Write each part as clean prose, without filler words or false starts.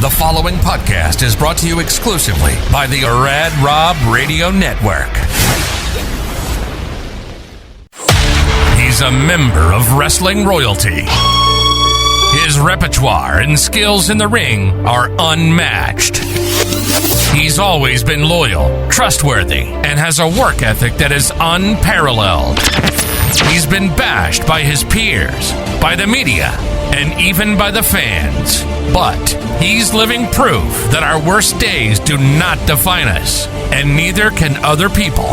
The following podcast is brought to you exclusively by the Rad Rob Radio Network. He's a member of wrestling royalty. His repertoire and skills in the ring are unmatched. He's always been loyal, trustworthy, and has a work ethic that is unparalleled. He's been bashed by his peers, by the media, and even by the fans. But he's living proof that our worst days do not define us, and neither can other people.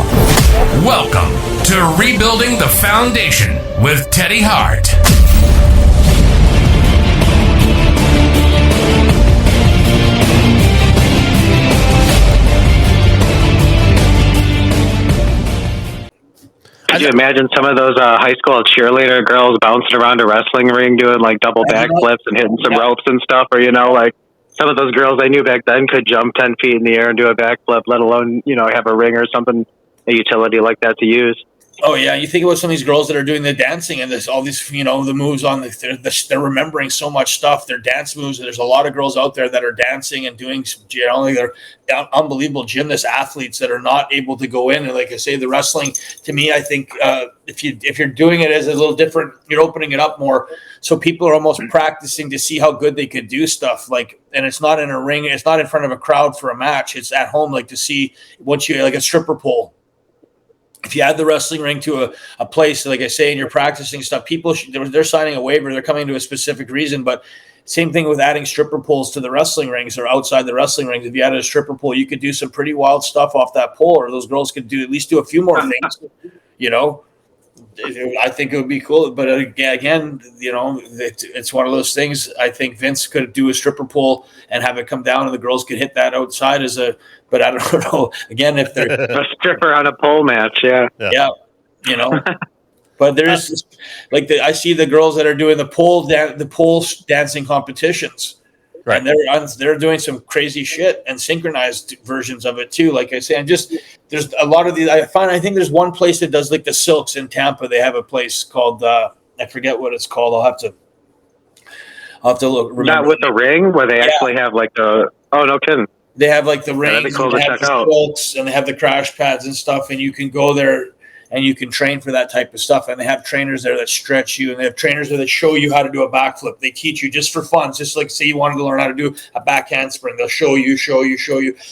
Welcome to Rebuilding the Foundation with Teddy Hart. Could you imagine some of those high school cheerleader girls bouncing around a wrestling ring doing like double backflips and hitting some ropes and stuff? Or, like some of those girls I knew back then could jump 10 feet in the air and do a backflip, let alone, have a ring or something, a utility like that to use. Oh, yeah. You think about some of these girls that are doing the dancing and all these, the moves on they're remembering so much stuff, their dance moves. There's a lot of girls out there that are dancing and doing, they're unbelievable gymnast athletes that are not able to go in. And like I say, the wrestling, to me, I think if you're doing it as a little different, you're opening it up more. So people are almost practicing to see how good they could do stuff. And it's not in a ring. It's not in front of a crowd for a match. It's at home, to see once you like a stripper pole. If you add the wrestling ring to a place, like I say, and you're practicing stuff, people, they're signing a waiver. They're coming to a specific reason. But same thing with adding stripper poles to the wrestling rings or outside the wrestling rings. If you added a stripper pole, you could do some pretty wild stuff off that pole, or those girls could at least do a few more things, I think it would be cool. But again, it's one of those things. I think Vince could do a stripper pole and have it come down and the girls could hit that outside but I don't know. Again, if they're a stripper on a pole match. Yeah. But there's I see the girls that are doing the pole dancing competitions. Right. And they're doing some crazy shit and synchronized versions of it too. Like I say, and there's a lot of these. I think there's one place that does the silks in Tampa. They have a place called I forget what it's called. I'll have to look. Remember. Not with the ring where they actually have no kidding. They have the rings, and they have the silks, and they have the crash pads and stuff, and you can go there. And you can train for that type of stuff. And they have trainers there that stretch you. And they have trainers there that show you how to do a backflip. They teach you just for fun. Just like say you wanted to learn how to do a back handspring. They'll show you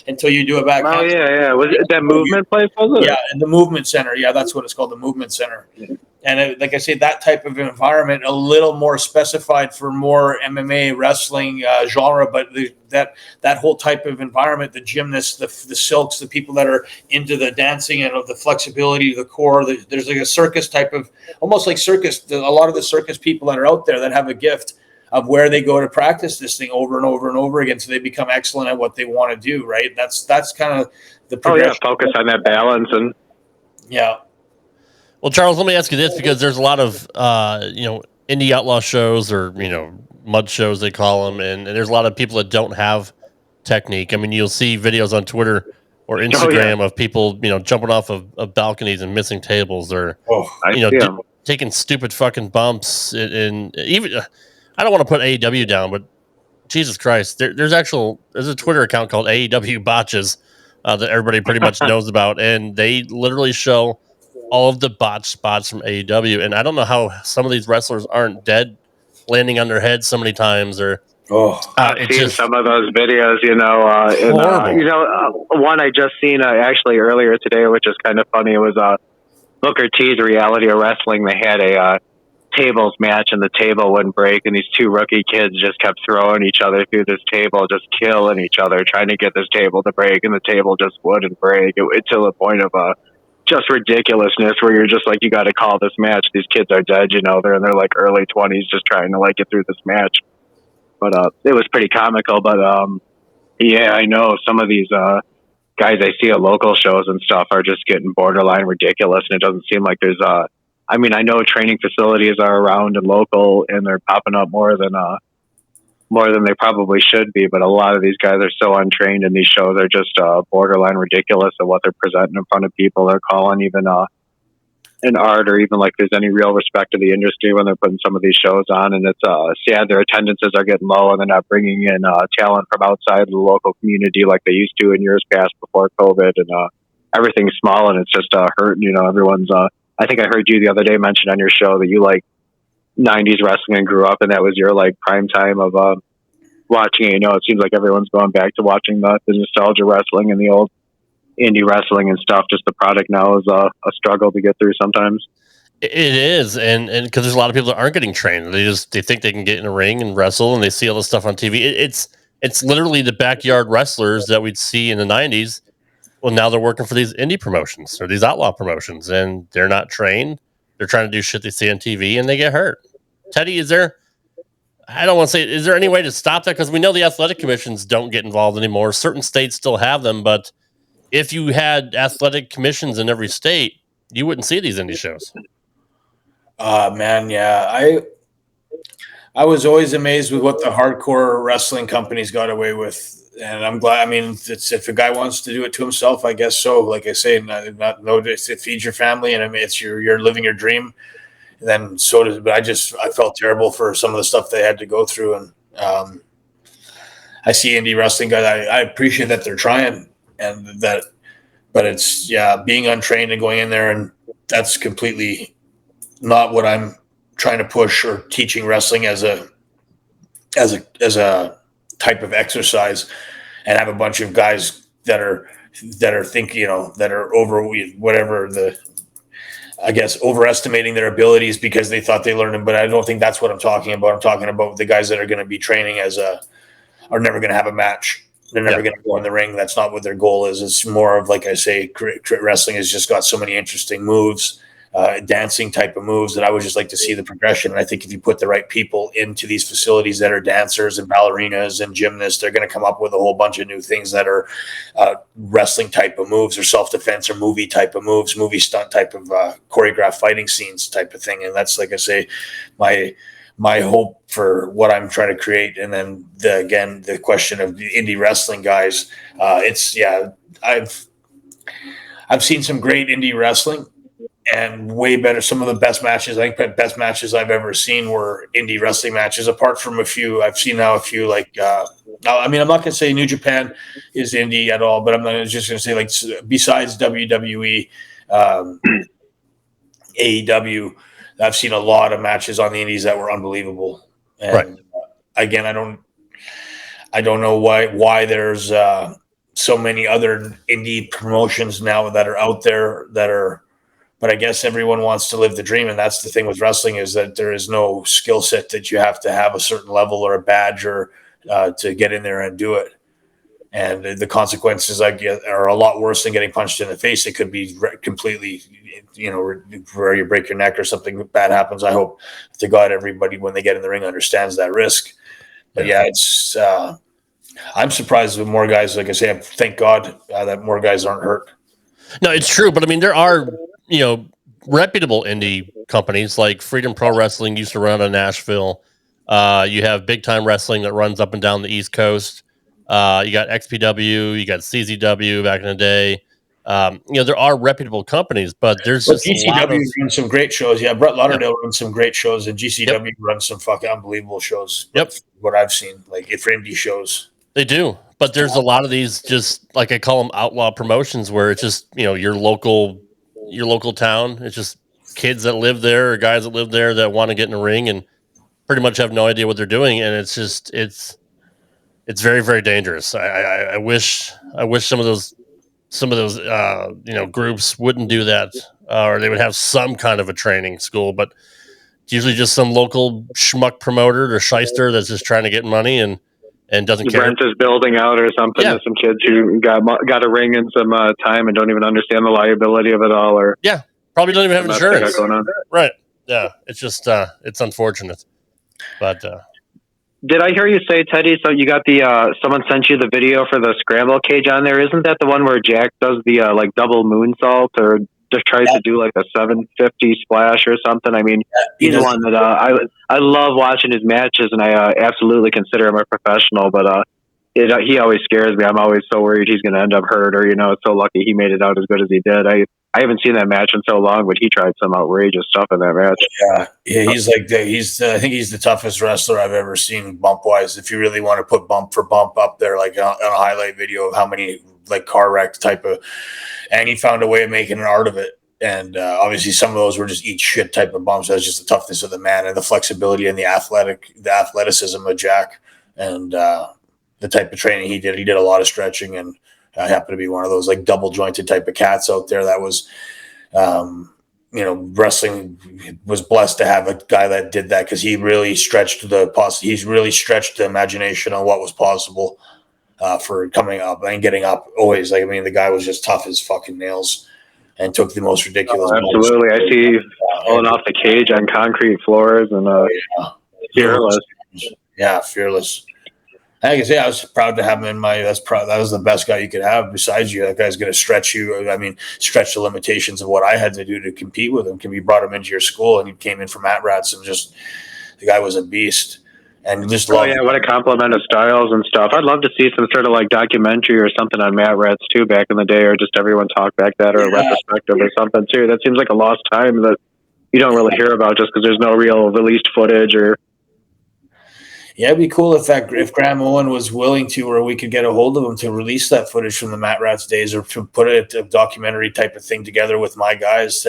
until you do a back handspring. Yeah. Was it that movement place, was it? Yeah, in the movement center. Yeah, that's what it's called, the movement center. Yeah. And like I say, that type of environment, a little more specified for more MMA wrestling genre, but that whole type of environment, the gymnasts, the silks, the people that are into the dancing and of the flexibility of the core, there's a circus type of, almost like circus. A lot of the circus people that are out there that have a gift of where they go to practice this thing over and over and over again, so they become excellent at what they want to do. Right? That's kind of the progression. Focus on that balance and Well, Charles, let me ask you this, because there's a lot of, indie outlaw shows or, mud shows, they call them. And there's a lot of people that don't have technique. I mean, you'll see videos on Twitter or Instagram of people, jumping off of balconies and missing tables or, taking stupid fucking bumps. And even, I don't want to put AEW down, but Jesus Christ, there's a Twitter account called AEW Botches that everybody pretty much knows about. And they literally show all of the botch spots from AEW, and I don't know how some of these wrestlers aren't dead, landing on their heads so many times. Or I've seen some of those videos. One I just seen actually earlier today, which is kind of funny. It was Booker T's Reality of Wrestling. They had a tables match, and the table wouldn't break, and these two rookie kids just kept throwing each other through this table, just killing each other, trying to get this table to break, and the table just wouldn't break. It to the point of just ridiculousness where you're just like, you got to call this match. These kids are dead, they're in their early 20s just trying to get through this match. But it was pretty comical. But I know some of these guys I see at local shows and stuff are just getting borderline ridiculous, and it doesn't seem like there's I know training facilities are around and local, and they're popping up more than they probably should be, but a lot of these guys are so untrained, and these shows are just borderline ridiculous at what they're presenting in front of people. They're calling even an art or even like there's any real respect to the industry when they're putting some of these shows on, and it's sad their attendances are getting low and they're not bringing in talent from outside the local community like they used to in years past before COVID, and everything's small and it's just hurting. Everyone's I think I heard you the other day mention on your show that you like 90s wrestling and grew up and that was your like prime time of watching it. It seems like everyone's going back to watching the nostalgia wrestling and the old indie wrestling and stuff. Just the product now is a struggle to get through sometimes. It is, and because there's a lot of people that aren't getting trained, they think they can get in a ring and wrestle, and they see all this stuff on TV. It's literally the backyard wrestlers that we'd see in the '90s. Well, now they're working for these indie promotions or these outlaw promotions, and they're not trained. They're trying to do shit they see on TV, and they get hurt. Teddy, is there? I don't want to say. Is there any way to stop that? Because we know the athletic commissions don't get involved anymore. Certain states still have them, but if you had athletic commissions in every state, you wouldn't see these indie shows. Man, yeah. I was always amazed with what the hardcore wrestling companies got away with. And I'm glad. I mean, it's, if a guy wants to do it to himself, I guess so. Like I say, not notice it feeds your family, and I mean, it's you're living your dream. And then so does. But I felt terrible for some of the stuff they had to go through. And I see indie wrestling guys. I appreciate that they're trying, and that, but it's being untrained and going in there, and that's completely not what I'm trying to push or teaching wrestling as a type of exercise, and have a bunch of guys that are thinking, that are over whatever overestimating their abilities because they thought they learned them. But I don't think that's what I'm talking about. I'm talking about the guys that are going to be training are never going to have a match. They're never going to go in the ring. That's not what their goal is. It's more of, like I say, wrestling has just got so many interesting moves, dancing type of moves, that I would just like to see the progression. And I think if you put the right people into these facilities that are dancers and ballerinas and gymnasts, they're going to come up with a whole bunch of new things that are wrestling type of moves, or self-defense, or movie type of moves, movie stunt type of choreographed fighting scenes type of thing. And that's, like I say, my hope for what I'm trying to create. And then the question of the indie wrestling guys, I've seen some great indie wrestling, and way better. Some of the best matches, I think the best matches I've ever seen were indie wrestling matches, apart from a few. I've seen now a few, like, now, I mean, I'm not going to say New Japan is indie at all, but I'm just going to say, like, besides WWE, AEW, I've seen a lot of matches on the indies that were unbelievable. And Right. Again, I don't know why there's so many other indie promotions now that are out there but I guess everyone wants to live the dream. And that's the thing with wrestling, is that there is no skill set that you have to have a certain level or a badge or to get in there and do it. And the consequences are a lot worse than getting punched in the face. It could be completely, where you break your neck or something bad happens. I hope to God everybody, when they get in the ring, understands that risk. But it's I'm surprised with more guys. Like I say, thank God that more guys aren't hurt. No, it's true, but I mean, there are reputable indie companies like Freedom Pro Wrestling used to run out of Nashville. You have Big Time Wrestling that runs up and down the East Coast. You got XPW, you got CZW back in the day. There are reputable companies, but there's just GCW runs some great shows. Yeah, Brett Lauderdale runs some great shows, and GCW runs some fucking unbelievable shows. Yep, what I've seen, like for indie shows, they do. But there's a lot of these, just like I call them, outlaw promotions, where it's just your local town. It's just kids that live there or guys that live there that want to get in the ring and pretty much have no idea what they're doing, and it's very, very dangerous. I wish some of those groups wouldn't do that, or they would have some kind of a training school. But it's usually just some local schmuck promoter or shyster that's just trying to get money and doesn't care. Brent is building out or something. There's some kids who got a ring and some time and don't even understand the liability of it all, or probably don't even have insurance. Going on. Right? Yeah, it's just it's unfortunate, but. Did I hear you say, Teddy? So you got the someone sent you the video for the scramble cage on there. Isn't that the one where Jack does the like double moonsault, or just tries to do like a 750 splash or something? I mean, he's one that I love watching his matches, and I absolutely consider him a professional. But he always scares me. I'm always so worried he's going to end up hurt, or it's so lucky he made it out as good as he did. I haven't seen that match in so long, but he tried some outrageous stuff in that match. Yeah, he's like I think he's the toughest wrestler I've ever seen bump wise. If you really want to put bump for bump up there, like on a highlight video of how many like car wreck type of, and he found a way of making an art of it. And obviously, some of those were just eat shit type of bumps. That's just the toughness of the man and the flexibility and the athleticism of Jack, and the type of training he did. He did a lot of stretching, and I happen to be one of those like double jointed type of cats out there. That was, wrestling was blessed to have a guy that did that because he really stretched he's really stretched the imagination on what was possible for coming up and getting up. Always, like, I mean, the guy was just tough as fucking nails. And took the most ridiculous. Absolutely, I see falling off the cage on concrete floors and fearless. Yeah, fearless. I can say I was proud to have him in my. That was the best guy you could have besides you. That guy's going to stretch you. I mean, stretch the limitations of what I had to do to compete with him. Can you brought him into your school and he came in from Matt Rats and just the guy was a beast. And just what a compliment of styles and stuff. I'd love to see some sort of like documentary or something on Matt Rats too back in the day, or just everyone talk back that, or a retrospective or something too. That seems like a lost time that you don't really hear about just because there's no real released footage. Or it'd be cool if Graham Owen was willing to, or we could get a hold of him to release that footage from the Matt Rats days, or to put a documentary type of thing together with my guys,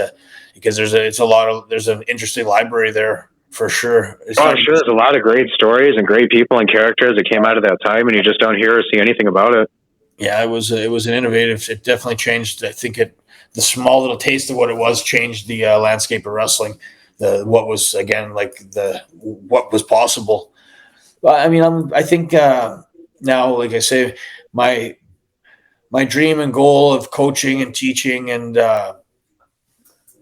because there's an interesting library there. For sure. I'm sure there's a lot of great stories and great people and characters that came out of that time, and you just don't hear or see anything about it. Yeah, it was an innovative. It definitely changed. I think the small little taste of what it was changed the landscape of wrestling. What was possible. But I mean, I think now, like I say, my dream and goal of coaching and teaching and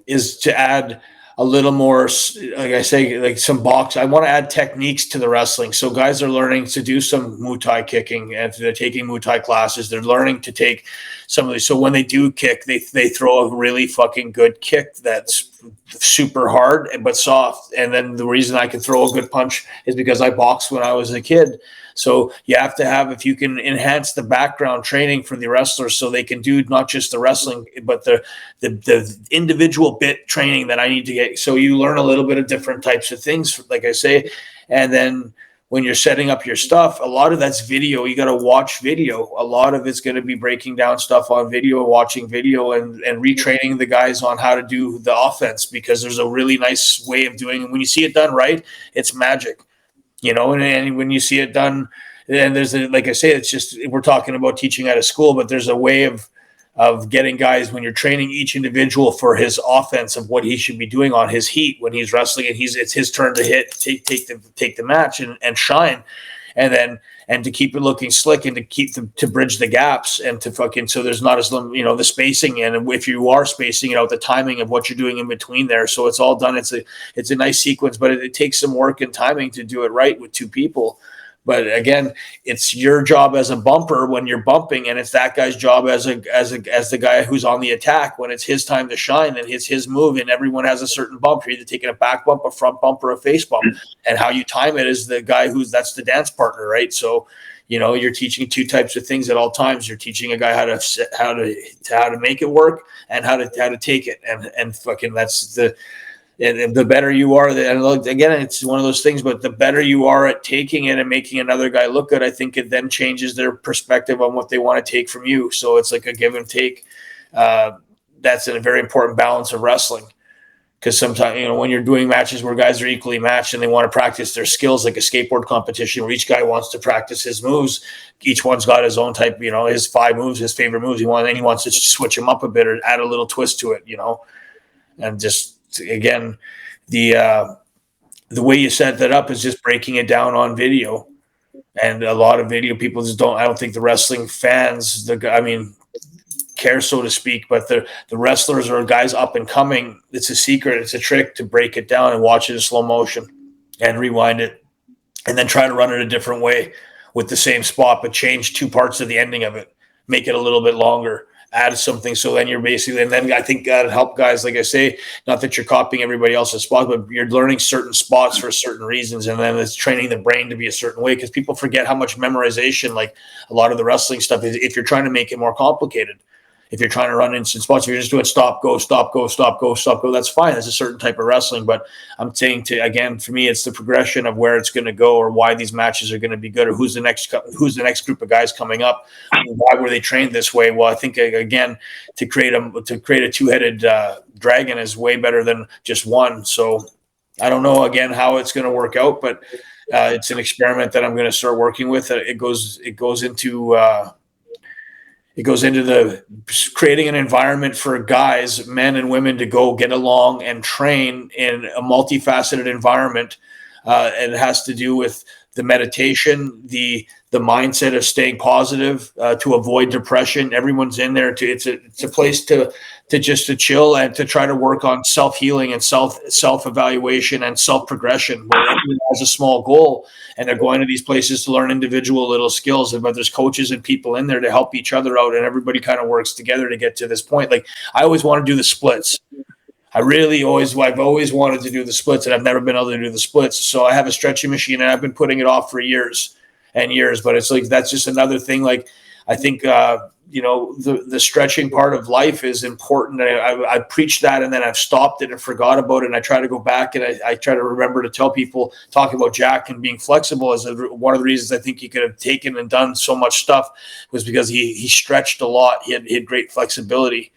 is to add a little more, like I say, like some box. I want to add techniques to the wrestling. So guys are learning to do some Muay Thai kicking, and they're taking Muay Thai classes. They're learning to take some of these. So when they do kick, they throw a really fucking good kick that's super hard but soft. And then the reason I can throw a good punch is because I boxed when I was a kid. So you have to have, if you can enhance the background training for the wrestlers so they can do not just the wrestling, but the individual bit training that I need to get. So you learn a little bit of different types of things, like I say. And then when you're setting up your stuff, a lot of that's video. You got to watch video. A lot of it's going to be breaking down stuff on video, watching video, and retraining the guys on how to do the offense, because there's a really nice way of doing it. When you see it done right, it's magic. And when you see it done, and like I say, it's just, we're talking about teaching at a school, but there's a way of getting guys, when you're training each individual for his offense of what he should be doing on his heat when he's wrestling, and it's his turn to hit, take the match and shine, and to keep it looking slick, and to keep them, to bridge the gaps, and to so there's not as the spacing, and if you are spacing it out, the timing of what you're doing in between there, so it's all done. It's a nice sequence, but it takes some work and timing to do it right with two people. But again, it's your job as a bumper when you're bumping, and it's that guy's job as the guy who's on the attack when it's his time to shine, and it's his move. And everyone has a certain bump. You're either taking a back bump, a front bump, or a face bump. And how you time it is the guy that's the dance partner, right? So, you're teaching two types of things at all times. You're teaching a guy how to make it work, and how to take it, and fucking that's the. And the better you are, and again, it's one of those things, but the better you are at taking it and making another guy look good, I think it then changes their perspective on what they want to take from you. So it's like a give and take. That's a very important balance of wrestling. Because sometimes, when you're doing matches where guys are equally matched and they want to practice their skills, like a skateboard competition where each guy wants to practice his moves, each one's got his own type, his 5 moves, his favorite moves. He wants to switch them up a bit or add a little twist to it, and just, again, the way you set that up is just breaking it down on video, and a lot of video people just don't. I don't think the wrestling fans, care, so to speak, but the wrestlers or guys up and coming. It's a secret. It's a trick to break it down and watch it in slow motion, and rewind it, and then try to run it a different way with the same spot, but change 2 parts of the ending of it, make it a little bit longer. Add something, so then you're basically, and then I think that'll help guys, like I say, not that you're copying everybody else's spots, but you're learning certain spots for certain reasons, and then it's training the brain to be a certain way, because people forget how much memorization, like a lot of the wrestling stuff is, if you're trying to make it more complicated. If you're trying to run instant spots, if you're just doing stop, go, stop, go, stop, go, stop, go, that's fine. That's a certain type of wrestling. But I'm saying for me, it's the progression of where it's going to go, or why these matches are going to be good, or who's the next group of guys coming up. Why were they trained this way? Well, I think again, to create a two-headed dragon is way better than just one. So I don't know again how it's going to work out, but it's an experiment that I'm going to start working with. It goes into the creating an environment for guys, men and women, to go get along and train in a multifaceted environment. And it has to do with the meditation, the mindset of staying positive, to avoid depression. Everyone's in there it's a place to chill and to try to work on self-healing and self-evaluation and self-progression, where everyone has a small goal and they're going to these places to learn individual little skills. But there's coaches and people in there to help each other out, and everybody kind of works together to get to this point. Like, I always want to do the splits. I've always wanted to do the splits, and I've never been able to do the splits. So I have a stretching machine, and I've been putting it off for years and years. But it's like, that's just another thing. Like, I think, the stretching part of life is important. I preached that, and then I've stopped it and forgot about it. And I try to go back, and I try to remember to tell people, talking about Jack and being flexible is one of the reasons I think he could have taken and done so much stuff, was because he stretched a lot. He had great flexibility.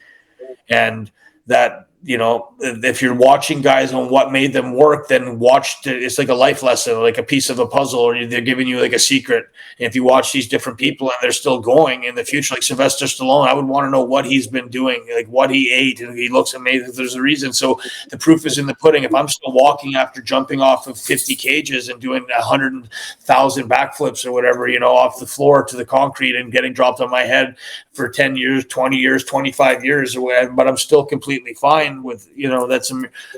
And that, if you're watching guys on what made them work, then it's like a life lesson, like a piece of a puzzle, or they're giving you like a secret. And if you watch these different people and they're still going in the future, like Sylvester Stallone, I would want to know what he's been doing, like what he ate, and he looks amazing. There's a reason. So the proof is in the pudding. If I'm still walking after jumping off of 50 cages and doing 100,000 backflips or whatever, off the floor to the concrete and getting dropped on my head for 10 years, 20 years, 25 years, or whatever, but I'm still completely fine with,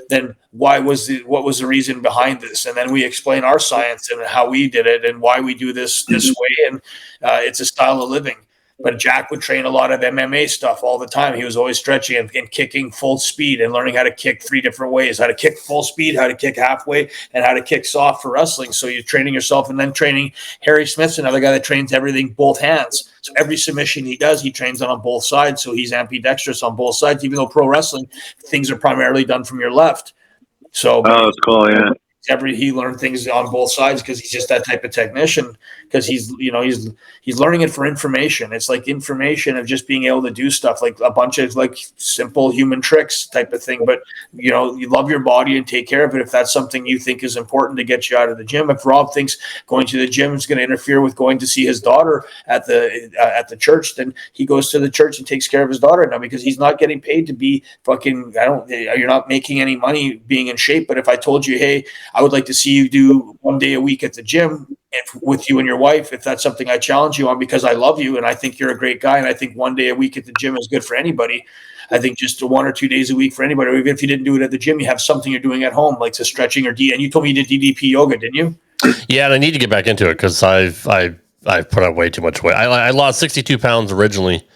then what was the reason behind this? And then we explain our science and how we did it and why we do this way. And it's a style of living. But Jack would train a lot of MMA stuff all the time. He was always stretching and kicking full speed and learning how to kick 3 different ways: how to kick full speed, how to kick halfway, and how to kick soft for wrestling. So you're training yourself, and then training. Harry Smith's another guy that trains everything both hands. So every submission he does, he trains on both sides. So he's ambidextrous on both sides, even though pro wrestling, things are primarily done from your left. So that's cool, yeah. He learned things on both sides because he's just that type of technician, because he's learning it for information. It's like information of just being able to do stuff, like a bunch of like simple human tricks type of thing. But you love your body and take care of it. If that's something you think is important to get you out of the gym, if Rob thinks going to the gym is going to interfere with going to see his daughter at the church, then he goes to the church and takes care of his daughter now, because he's not getting paid to be fucking. You're not making any money being in shape. But if I told you, hey, I would like to see you do 1 day a week at the gym with you and your wife, if that's something I challenge you on, because I love you and I think you're a great guy, and I think 1 day a week at the gym is good for anybody. I think just 1 or 2 days a week for anybody, or even if you didn't do it at the gym, you have something you're doing at home, like stretching or and you told me you did DDP yoga, didn't you? Yeah, and I need to get back into it because I've put on way too much weight. I lost 62 pounds originally,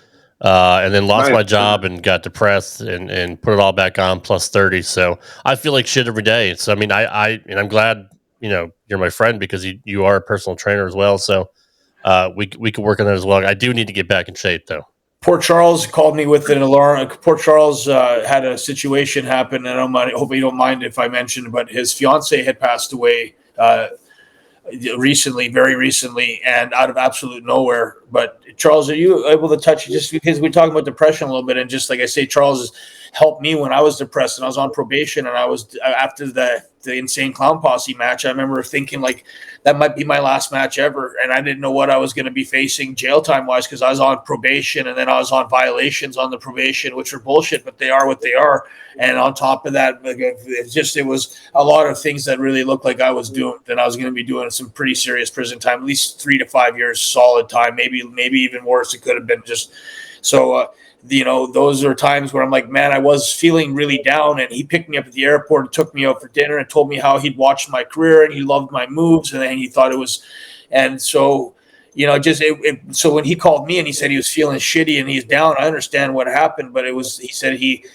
and then lost my job and got depressed and put it all back on plus 30. So I feel like shit every day. So I mean, I'm glad you're my friend, because you are a personal trainer as well. So we could work on that as well. I do need to get back in shape though. Poor Charles called me with an alarm. Poor Charles had a situation happen, and I hope you don't mind if I mention, but his fiance had passed away very recently, and out of absolute nowhere. But Charles, are you able to touch, just because we're talking about depression a little bit, and just like I say, Charles has helped me when I was depressed and I was on probation, and I was after the Insane Clown Posse match. I remember thinking like that might be my last match ever, and I didn't know what I was going to be facing jail time wise, because I was on probation, and then I was on violations on the probation, which are bullshit, but they are what they are. And on top of that, it was a lot of things that really looked like I was doomed, and I was going to be doing some pretty serious prison time, at least 3 to 5 years solid time, maybe even worse. It could have been just so. Those are times where I'm like, man, I was feeling really down, and he picked me up at the airport and took me out for dinner and told me how he'd watched my career and he loved my moves, and then he thought it was, and so, so when he called me and he said he was feeling shitty and he's down, I understand what happened, but he said he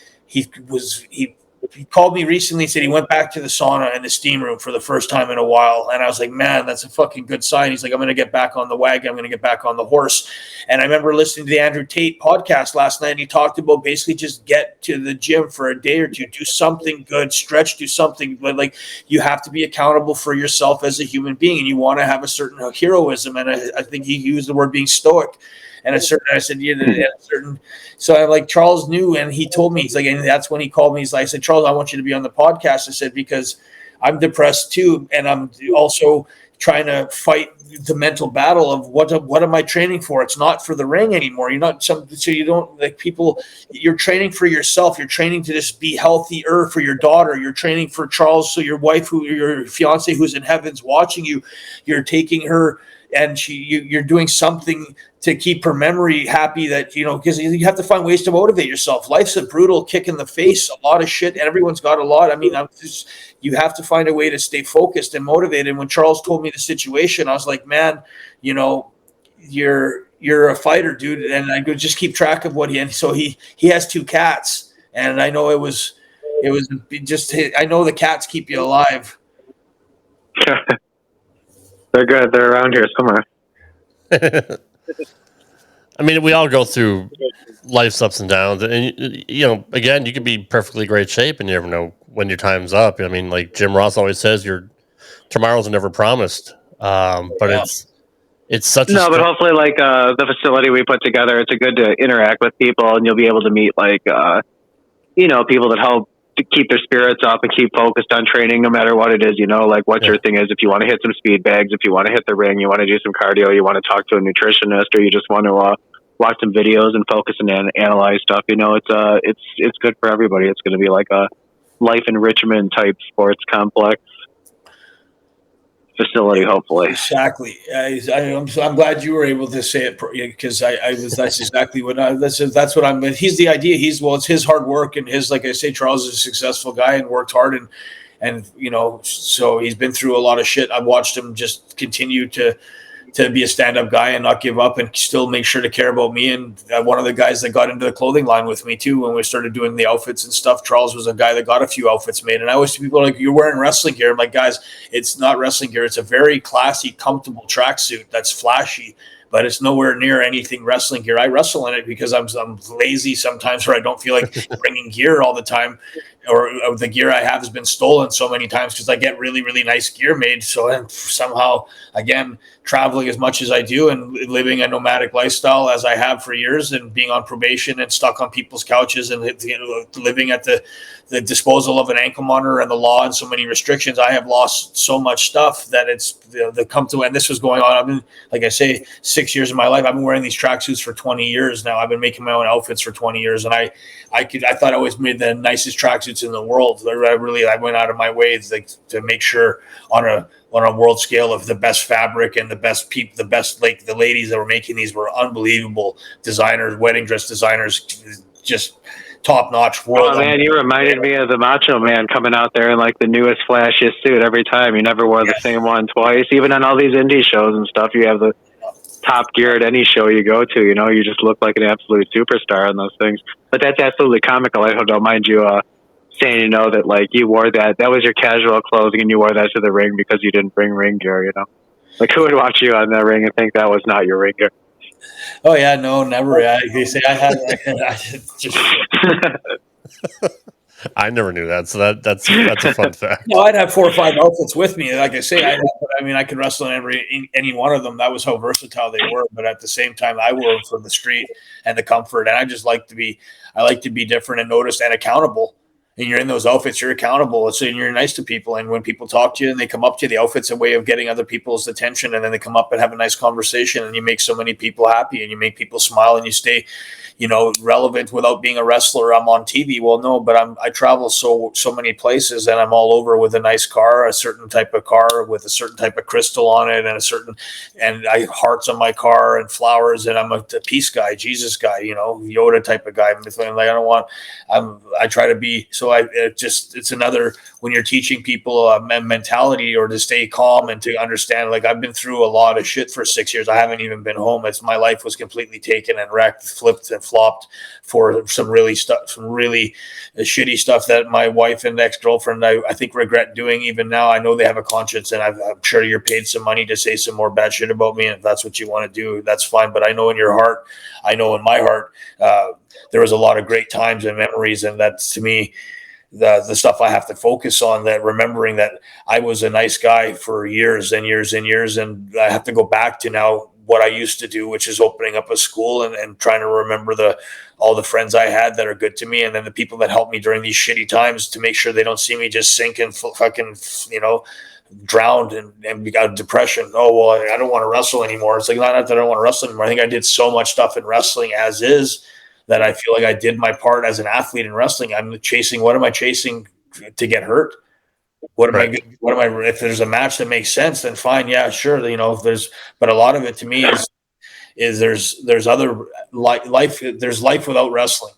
called me recently, said he went back to the sauna and the steam room for the first time in a while. And I was like, man, that's a fucking good sign. He's like, I'm going to get back on the wagon. I'm going to get back on the horse. And I remember listening to the Andrew Tate podcast last night, and he talked about basically just get to the gym for a day or two, do something good, stretch, do something. But like, you have to be accountable for yourself as a human being, and you want to have a certain heroism. And I think he used the word being stoic. And I said, yeah, a certain. So I like Charles knew, and he told me, he's like, and that's when he called me. He's like, I said, Charles, I want you to be on the podcast. I said, because I'm depressed too, and I'm also trying to fight the mental battle of what am I training for? It's not for the ring anymore. You're not so you don't like people. You're training for yourself. You're training to just be healthier for your daughter. You're training for Charles, so your wife, your fiance, who's in heaven's watching you. You're taking her, and you're doing something to keep her memory happy, that, you know, because you have to find ways to motivate yourself. Life's a brutal kick in the face, a lot of shit. Everyone's got a lot. I mean, you have to find a way to stay focused and motivated. And when Charles told me the situation, I was like, man, you know, you're a fighter, dude. And I could just keep track of what he has 2 cats. And I know it was just, I know the cats keep you alive. They're good. They're around here somewhere. I mean, we all go through life's ups and downs, and you know, again, you could be perfectly great shape, and you never know when your time's up. I mean, like Jim Ross always says, your tomorrow's never promised. But yeah. It's such no, but hopefully, like the facility we put together, it's a good to interact with people, and you'll be able to meet like you know, people that help to keep their spirits up and keep focused on training, no matter what it is. You know, like what your thing is. If you want to hit some speed bags, if you want to hit the ring, you want to do some cardio, you want to talk to a nutritionist, or you just want to watch some videos and focus and analyze stuff. You know, it's good for everybody. It's going to be like a life enrichment type sports complex facility, hopefully. Exactly. I'm glad you were able to say it, because that's exactly what that's what I'm. He's the idea. It's his hard work, and his, like I say, Charles is a successful guy and worked hard, and you know, so he's been through a lot of shit. I've watched him just continue to be a stand-up guy and not give up, and still make sure to care about me. And one of the guys that got into the clothing line with me too, when we started doing the outfits and stuff, Charles was a guy that got a few outfits made. And I always see people like, you're wearing wrestling gear. I'm like, guys, it's not wrestling gear. It's a very classy, comfortable tracksuit that's flashy, but it's nowhere near anything wrestling gear. I wrestle in it because I'm lazy sometimes, or I don't feel like bringing gear all the time, or the gear I have has been stolen so many times because I get really, really nice gear made. So and somehow, again, traveling as much as I do and living a nomadic lifestyle as I have for years, and being on probation and stuck on people's couches, and living at the disposal of an ankle monitor and the law and so many restrictions, I have lost so much stuff that it's the come to. And this was going on, I've been, like I say, 6 years of my life. I've been wearing these tracksuits for 20 years now. I've been making my own outfits for 20 years, and I thought I always made the nicest tracksuits in the world. I went out of my way to make sure on a world scale of the best fabric and the best people, the best, like the ladies that were making these were unbelievable designers, wedding dress designers, just top notch world. Oh man, you reminded me of the Macho Man coming out there in like the newest, flashiest suit every time. You never wore the same one twice. Even on all these indie shows and stuff, you have the top gear at any show you go to. You know, you just look like an absolute superstar on those things. But that's absolutely comical. I don't mind you saying, you know, that like you wore that was your casual clothing and you wore that to the ring because you didn't bring ring gear. You know, like who would watch you on that ring and think that was not your ring gear? Oh yeah, no, never. They say I had. I never knew that, so that's a fun fact. No, I'd have 4 or 5 outfits with me. Like I say, I could wrestle in any one of them. That was how versatile they were. But at the same time, I wore them for the street and the comfort. And I just like to be different and noticed and accountable. And you're in those outfits, you're accountable. So you're nice to people. And when people talk to you and they come up to you, the outfit's a way of getting other people's attention. And then they come up and have a nice conversation, and you make so many people happy, and you make people smile, and you stay, you know, relevant without being a wrestler. I'm on TV. Well, no, but I travel so many places, and I'm all over with a nice car, a certain type of car with a certain type of crystal on it, and I hearts on my car and flowers, and I'm a peace guy, Jesus guy, you know, Yoda type of guy. I try to be so So it's another, when you're teaching people a mentality or to stay calm and to understand, like I've been through a lot of shit for 6 years. I haven't even been home. My life was completely taken and wrecked, flipped and flopped for some really shitty stuff that my wife and ex-girlfriend, I think regret doing even now. I know they have a conscience, and I'm sure you're paid some money to say some more bad shit about me. And if that's what you want to do, that's fine. But I know in your heart, I know in my heart, there was a lot of great times and memories. And that's, to me, the stuff I have to focus on, that remembering that I was a nice guy for years and years and years. And I have to go back to now what I used to do, which is opening up a school and trying to remember all the friends I had that are good to me. And then the people that helped me during these shitty times, to make sure they don't see me just sink and fucking, drowned and got depression. Oh, well, I don't want to wrestle anymore. It's like, not that I don't want to wrestle anymore. I think I did so much stuff in wrestling as is that I feel like I did my part as an athlete in wrestling. What am I chasing to get hurt? If there's a match that makes sense, then fine. Yeah, sure. But a lot of it to me is there's other life. There's life without wrestling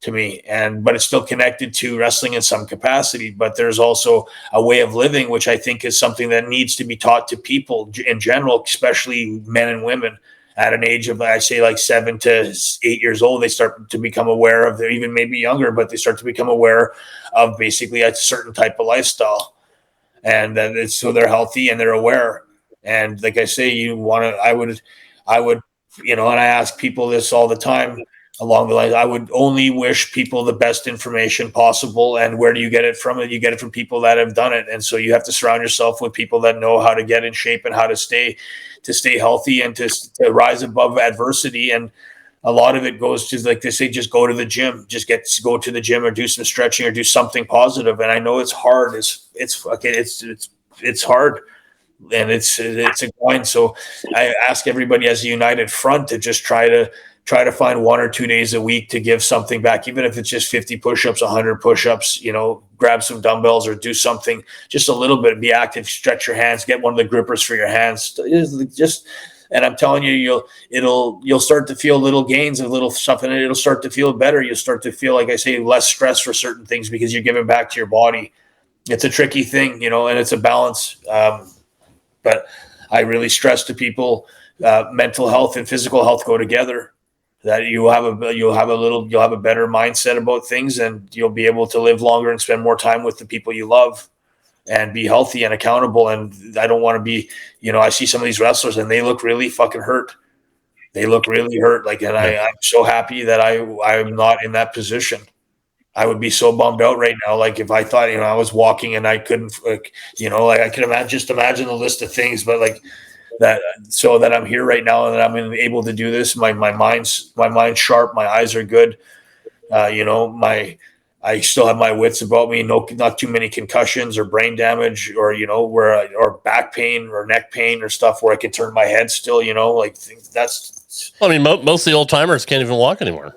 to me, but it's still connected to wrestling in some capacity. But there's also a way of living, which I think is something that needs to be taught to people in general, especially men and women. At an age of, I say, like 7 to 8 years old, they start to become aware of, they're even maybe younger, but they start to become aware of basically a certain type of lifestyle, and that it's so they're healthy and they're aware. And like I say, I would, and I ask people this all the time along the lines, I would only wish people the best information possible. And where do you get it from? You get it from people that have done it. And so you have to surround yourself with people that know how to get in shape and how to stay healthy and to rise above adversity. And a lot of it goes to, like they say, just go to the gym, go to the gym or do some stretching or do something positive. And I know it's hard. It's hard. And it's a grind. So I ask everybody as a united front to just try to find 1 or 2 days a week to give something back, even if it's just 50 push-ups, 100 push-ups, grab some dumbbells or do something just a little bit, be active, stretch your hands, get one of the grippers for your hands. And I'm telling you, you'll start to feel little gains of little stuff, and it'll start to feel better. You'll start to feel, like I say, less stress for certain things because you're giving back to your body. It's a tricky thing, and it's a balance. But I really stress to people, mental health and physical health go together. That you'll have a better mindset about things, and you'll be able to live longer and spend more time with the people you love and be healthy and accountable. And I don't want to be, I see some of these wrestlers and they look really fucking hurt. They look really hurt. I'm so happy that I'm not in that position. I would be so bummed out right now. Like if I thought, I was walking and I couldn't, I could imagine the list of things, but so that I'm here right now and that I'm able to do this. My mind's sharp. My eyes are good. I still have my wits about me. Not too many concussions or brain damage or back pain or neck pain or stuff where I can turn my head still. That's. I mean, most of the old timers can't even walk anymore.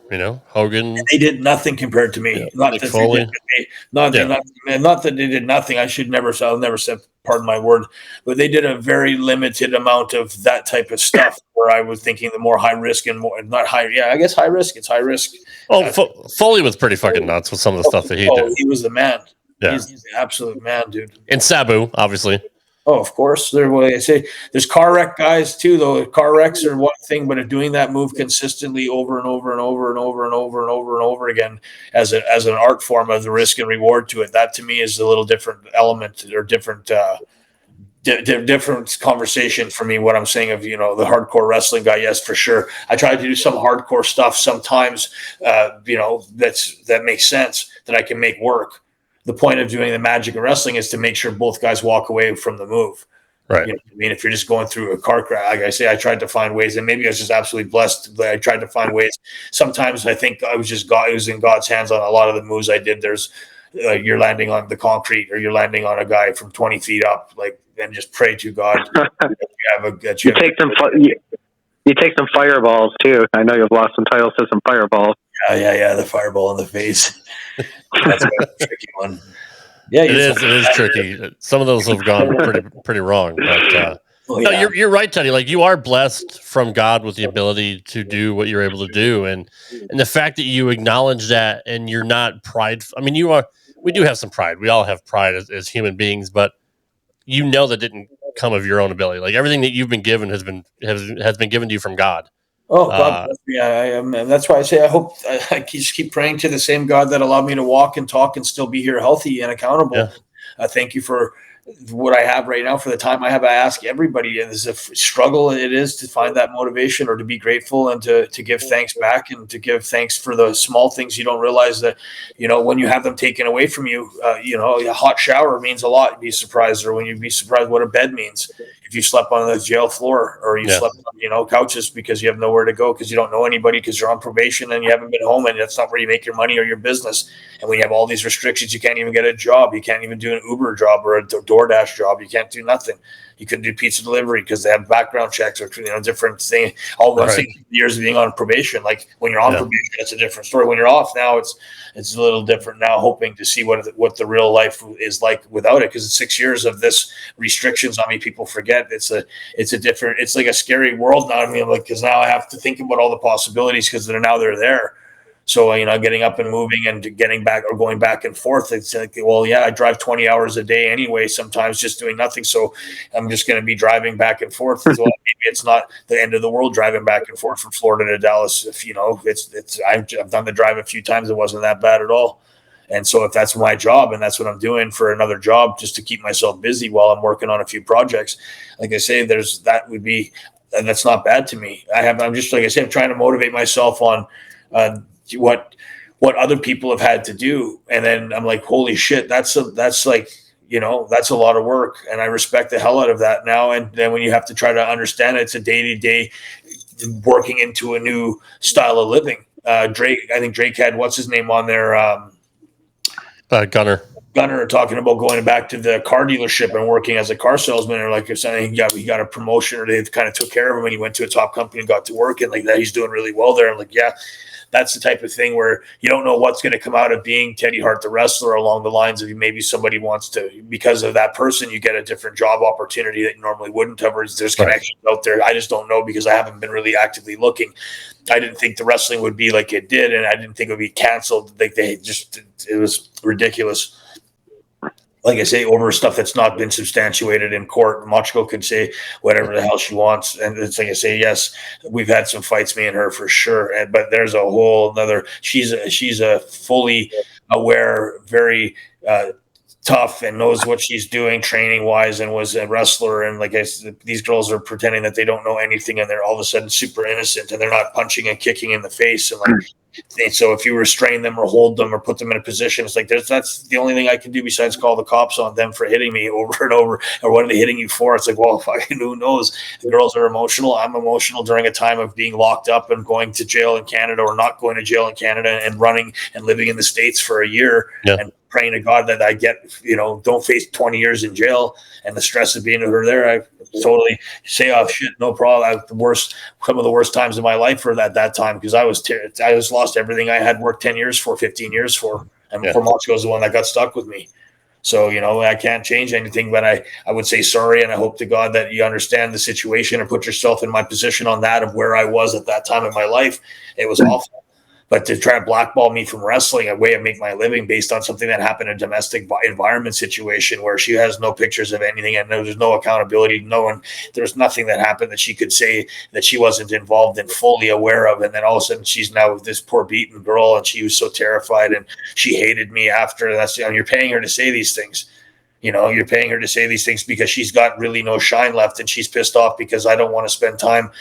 Hogan. They did nothing compared to me. Not that they did nothing. I'll never say, pardon my word, but they did a very limited amount of that type of stuff where I was thinking the more high risk and more not high. Yeah, I guess high risk. It's high risk. Oh, Foley was pretty fucking nuts with some of the stuff that he did. He was the man. Yeah. He's the absolute man, dude. And Sabu, obviously. Oh, of course. There's car wreck guys too, though. Car wrecks are one thing, but doing that move consistently over and over and over and over and over and over and over again as an art form of the risk and reward to it, that to me is a little different element or different conversation for me. What I'm saying of the hardcore wrestling guy, yes, for sure. I try to do some hardcore stuff sometimes. That makes sense that I can make work. The point of doing the magic of wrestling is to make sure both guys walk away from the move. Right. If you're just going through a car crash, like I say, I tried to find ways, and maybe I was just absolutely blessed, but I tried to find ways. Sometimes I think it was in God's hands on a lot of the moves I did. There's you're landing on the concrete or you're landing on a guy from 20 feet up, and just pray to God. You take some fireballs too. I know you've lost some titles to some fireballs. Yeah, the fireball in the face. That's a tricky one. Yeah, it is tricky. Some of those have gone pretty wrong. But no, you're right, Teddy. You are blessed from God with the ability to do what you're able to do, and the fact that you acknowledge that and you're not prideful. I mean, you are. we do have some pride. We all have pride as human beings, but that didn't come of your own ability. Like everything that you've been given has been given to you from God. Oh, God bless me. I am, and that's why I say I hope I just keep praying to the same God that allowed me to walk and talk and still be here healthy and accountable. Yeah. Thank you for what I have right now, for the time I have. I ask everybody, and there's a struggle it is to find that motivation or to be grateful and to give thanks back and to give thanks for the small things. You don't realize that, when you have them taken away from you, a hot shower means a lot. You'd be surprised, or when you'd be surprised what a bed means. If you slept on the jail floor or you slept on, couches because you have nowhere to go, because you don't know anybody, because you're on probation and you haven't been home, and that's not where you make your money or your business. And when you have all these restrictions, you can't even get a job. You can't even do an Uber job or a DoorDash job. You can't do nothing. You couldn't do pizza delivery because they have background checks or different things. All those years of being on probation. Like when you're on probation, it's a different story. When you're off now, it's a little different now. Hoping to see what the real life is like without it, because it's 6 years of this restrictions on me. People forget it's like a scary world now. I mean, because now I have to think about all the possibilities because they're there. So, getting up and moving and getting back or going back and forth, it's like, I drive 20 hours a day anyway, sometimes just doing nothing. So I'm just going to be driving back and forth as well. Maybe it's not the end of the world driving back and forth from Florida to Dallas. If, I've done the drive a few times. It wasn't that bad at all. And so if that's my job and that's what I'm doing for another job, just to keep myself busy while I'm working on a few projects, like I say, that's not bad to me. I'm just, like I say, I'm trying to motivate myself on, what other people have had to do, and then I'm like, holy shit, that's a lot of work, and I respect the hell out of that now. And then when you have to try to understand it, it's a day-to-day working into a new style of living. I think Drake had what's his name on there, Gunner, talking about going back to the car dealership and working as a car salesman, or like you're saying, he got a promotion, or they kind of took care of him and he went to a top company and got to work, and like that, he's doing really well there. I'm like, that's the type of thing where you don't know what's going to come out of being Teddy Hart, the wrestler, along the lines of maybe somebody wants to, because of that person, you get a different job opportunity that you normally wouldn't have. There's connections out there. I just don't know, because I haven't been really actively looking. I didn't think the wrestling would be like it did, and I didn't think it would be canceled. Like it was ridiculous. Like I say, over stuff that's not been substantiated in court. Machko could say whatever the hell she wants. And it's like I say, yes, we've had some fights, me and her, for sure. But there's a whole another, she's a fully aware, very tough, and knows what she's doing training wise, and was a wrestler. And like I said, these girls are pretending that they don't know anything, and they're all of a sudden super innocent, and they're not punching and kicking in the face. And so if you restrain them or hold them or put them in a position, it's like that's the only thing I can do besides call the cops on them for hitting me over and over. Or what are they hitting you for? It's like, well, fucking who knows? The girls are emotional. I'm emotional during a time of being locked up and going to jail in Canada, or not going to jail in Canada, and running and living in the States for a year, and praying to God that I get, don't face 20 years in jail and the stress of being over there. I totally say, oh shit, no problem. Some of the worst times of my life were at that time, because I just lost everything I had worked 10 years for, 15 years for. And Machko was the one that got stuck with me. So, I can't change anything, but I would say sorry. And I hope to God that you understand the situation and put yourself in my position on that, of where I was at that time in my life. It was awful. But to try to blackball me from wrestling, a way of making my living based on something that happened in a domestic environment situation, where she has no pictures of anything, and there's no accountability. There's nothing that happened that she could say that she wasn't involved in, fully aware of. And then all of a sudden she's now with this poor beaten girl, and she was so terrified, and she hated me after. That's, you're paying her to say these things. You're paying her to say these things because she's got really no shine left, and she's pissed off because I don't want to spend time,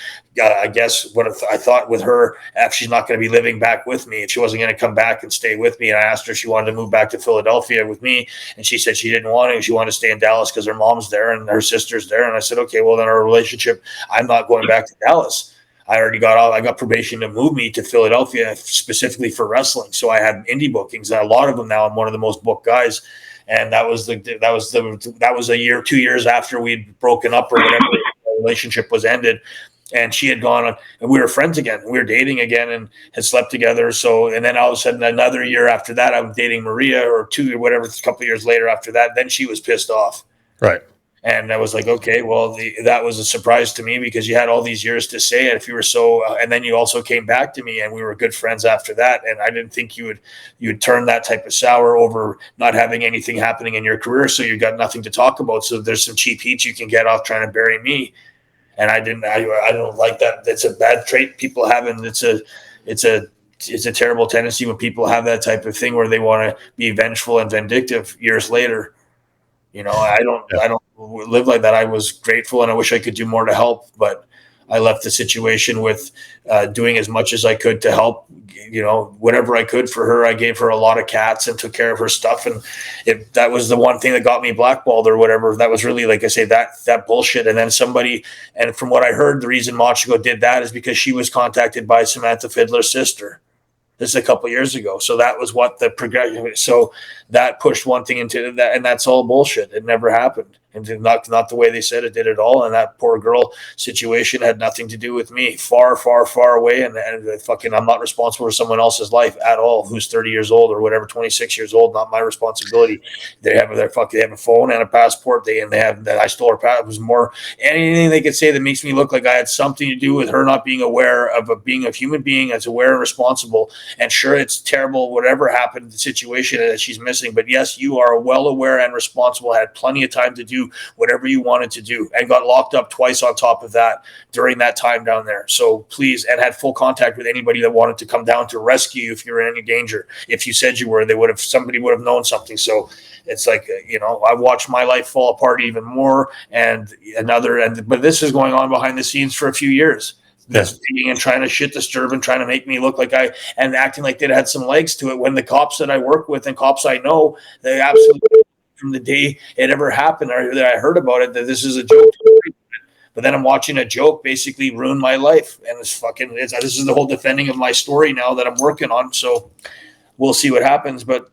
I guess, what I thought with her, if she's not going to be living back with me, and she wasn't going to come back and stay with me. And I asked her if she wanted to move back to Philadelphia with me, and she said she didn't want to. She wanted to stay in Dallas because her mom's there and her sister's there. And I said, okay, well, then our relationship, I'm not going back to Dallas. I already I got probation to move me to Philadelphia specifically for wrestling. So I had indie bookings, and a lot of them now. I'm one of the most booked guys. And that was a year, 2 years after we'd broken up, or whatever, the relationship was ended. And she had gone on, and we were friends again. We were dating again and had slept together. So, and then all of a sudden, another year after that, I'm dating Maria, or a couple of years later after that. Then she was pissed off. Right. And I was like, okay, well, that was a surprise to me because you had all these years to say it. If you were so, and then you also came back to me, and we were good friends after that. And I didn't think you would turn that type of sour over not having anything happening in your career, so you got nothing to talk about. So there's some cheap heat you can get off trying to bury me. And I don't like that. It's a bad trait people have, and it's a terrible tendency when people have that type of thing where they want to be vengeful and vindictive years later. I don't live like that. I was grateful, and I wish I could do more to help, but I left the situation with doing as much as I could to help. Whatever I could for her. I gave her a lot of cats and took care of her stuff, and that was the one thing that got me blackballed or whatever. That was really, like I say, that bullshit. And then and from what I heard, the reason Machiko did that is because she was contacted by Samantha Fiddler's sister. This is a couple of years ago. So that was what the progression. So that pushed one thing into that, and that's all bullshit. It never happened, and not the way they said it did at all. And that poor girl situation had nothing to do with me. Far, far, far away. And fucking, I'm not responsible for someone else's life at all. Who's 30 years old or whatever, 26 years old. Not my responsibility. They have a phone and a passport. They have that. I stole her passport. It was more anything they could say that makes me look like I had something to do with her not being aware of being a human being as aware and responsible. And sure, it's terrible, whatever happened, the situation that she's missing. But yes, you are well aware and responsible, had plenty of time to do whatever you wanted to do, and got locked up twice on top of that during that time down there. So please, and had full contact with anybody that wanted to come down to rescue you if you're in any danger. If you said you were, somebody would have known something. So it's like, I watched my life fall apart even more. But this is going on behind the scenes for a few years. This and trying to shit disturb and trying to make me look like and acting like it had some legs to it, when the cops that I work with and cops I know, they absolutely, from the day it ever happened or that I heard about it, that this is a joke. But then I'm watching a joke basically ruin my life, and this is the whole defending of my story now that I'm working on. So we'll see what happens. But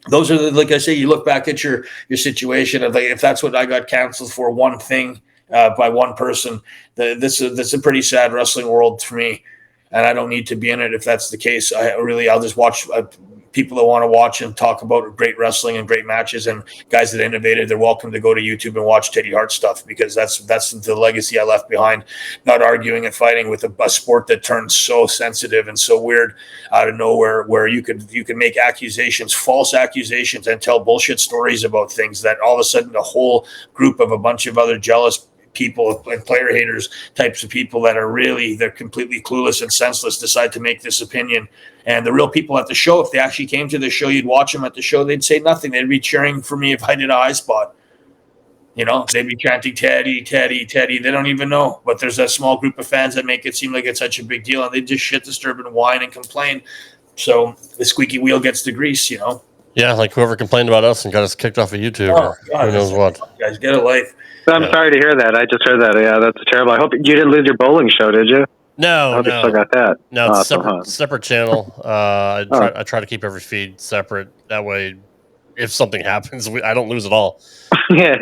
those are like I say, you look back at your situation of, like, if that's what I got canceled for, one thing by one person, this is a pretty sad wrestling world for me, and I don't need to be in it if that's the case. I'll just watch people that want to watch and talk about great wrestling and great matches and guys that innovated. They're welcome to go to YouTube and watch Teddy Hart stuff, because that's the legacy I left behind. Not arguing and fighting with a sport that turned so sensitive and so weird out of nowhere, where you could make accusations, false accusations, and tell bullshit stories about things that all of a sudden a whole group of a bunch of other jealous people and player haters types of people that they're completely clueless and senseless decide to make this opinion. And the real people at the show, if they actually came to the show, you'd watch them at the show, they'd say nothing. They'd be cheering for me if I did an eye spot. They'd be chanting Teddy, Teddy, Teddy. They don't even know. But there's that small group of fans that make it seem like it's such a big deal, and they just shit disturb and whine and complain. So the squeaky wheel gets the grease, Yeah, like whoever complained about us and got us kicked off of YouTube. Oh, God, who knows what. Guys, get a life. I'm sorry to hear that. I just heard that. Yeah, that's terrible. I hope you didn't lose your bowling show, did you? No, I hope you still got that. No, it's awesome, separate channel. I try to keep every feed separate. That way, if something happens, I don't lose it all. Yeah.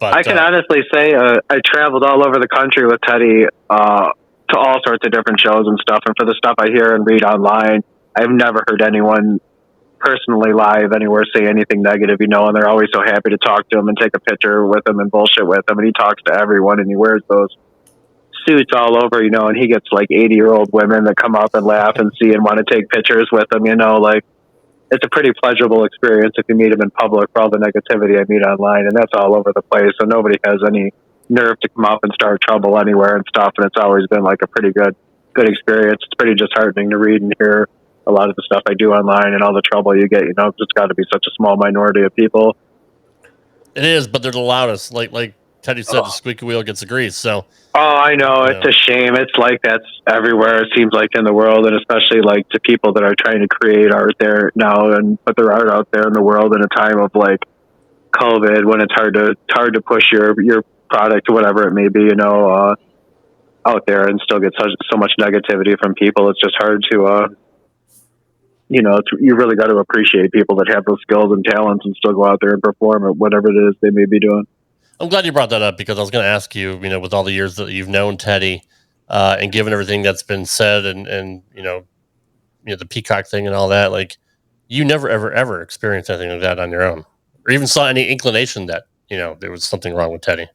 But I can honestly say I traveled all over the country with Teddy to all sorts of different shows and stuff. And for the stuff I hear and read online, I've never heard anyone personally live anywhere say anything negative, and they're always so happy to talk to him and take a picture with him and bullshit with him. And he talks to everyone, and he wears those suits all over, and he gets like 80-year-old women that come up and laugh and see and want to take pictures with him, like it's a pretty pleasurable experience if you meet him in public for all the negativity I meet online. And that's all over the place. So nobody has any nerve to come up and start trouble anywhere and stuff. And it's always been like a pretty good experience. It's pretty disheartening to read and hear a lot of the stuff I do online and all the trouble you get, it's got to be such a small minority of people. It is, but they're the loudest. Like Teddy said, the squeaky wheel gets the grease. So. Oh, I know. It's a shame. It's like that's everywhere, it seems like, in the world, and especially like to people that are trying to create art there now and put their art out there in the world in a time of like COVID, when it's hard to push your product or whatever it may be, out there, and still get so much negativity from people. It's just hard to you really got to appreciate people that have those skills and talents and still go out there and perform at whatever it is they may be doing. I'm glad you brought that up, because I was going to ask you, with all the years that you've known Teddy, and given everything that's been said and the Peacock thing and all that, like, you never, ever, ever experienced anything like that on your own, or even saw any inclination that there was something wrong with Teddy.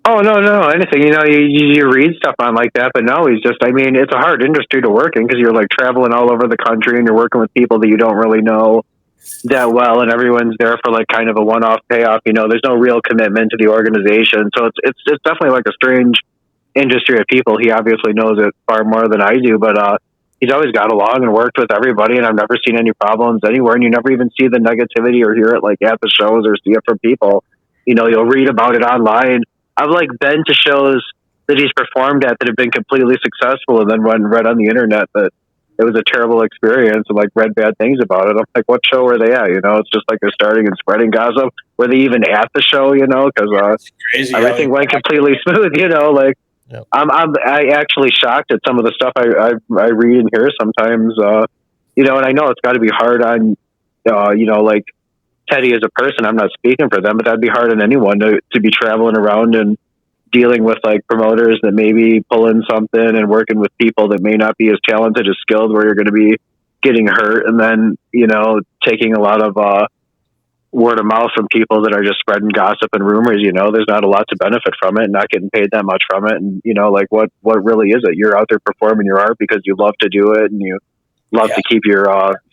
Oh, no, anything. You read stuff on like that, but no, it's a hard industry to work in because you're like traveling all over the country and you're working with people that you don't really know that well, and everyone's there for like kind of a one-off payoff. There's no real commitment to the organization. So it's definitely like a strange industry of people. He obviously knows it far more than I do, but he's always got along and worked with everybody, and I've never seen any problems anywhere. And you never even see the negativity or hear it like at the shows or see it from people. You'll read about it online. I've like been to shows that he's performed at that have been completely successful, and then read on the internet that it was a terrible experience and like read bad things about it. I'm like, what show were they at? It's just like they're starting and spreading gossip. Were they even at the show? Because everything went completely smooth. Like Yep. I'm actually shocked at some of the stuff I read and hear sometimes. And I know it's got to be hard on like Teddy as a person. I'm not speaking for them, but that'd be hard on anyone to be traveling around and dealing with like promoters that may be pulling something and working with people that may not be as talented as skilled, where you're going to be getting hurt, and then taking a lot of word of mouth from people that are just spreading gossip and rumors. There's not a lot to benefit from it, and not getting paid that much from it. And like what really is it? You're out there performing your art because you love to do it and you love to keep your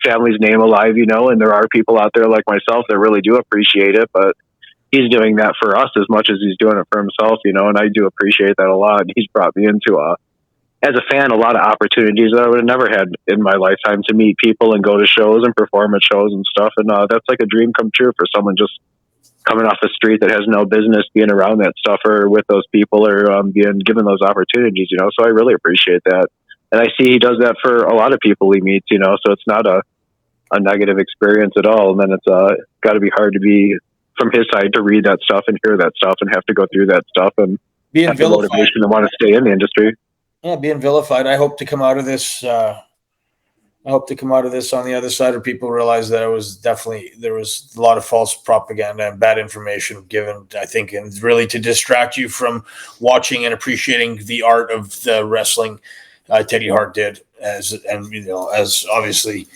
family's name alive, and there are people out there like myself that really do appreciate it, but he's doing that for us as much as he's doing it for himself, and I do appreciate that a lot. He's brought me into as a fan, a lot of opportunities that I would have never had in my lifetime to meet people and go to shows and perform at shows and stuff. And that's like a dream come true for someone just coming off the street that has no business being around that stuff or with those people or being given those opportunities, So I really appreciate that. And I see he does that for a lot of people he meets, so it's not a negative experience at all. And then it's got to be hard to be from his side to read that stuff and hear that stuff and have to go through that stuff and being have the motivation to want to stay in the industry. Yeah, being vilified. I hope to come out of this. On the other side, where people realize that there was a lot of false propaganda and bad information given, I think, and really to distract you from watching and appreciating the art of the wrestling Teddy Hart did, as obviously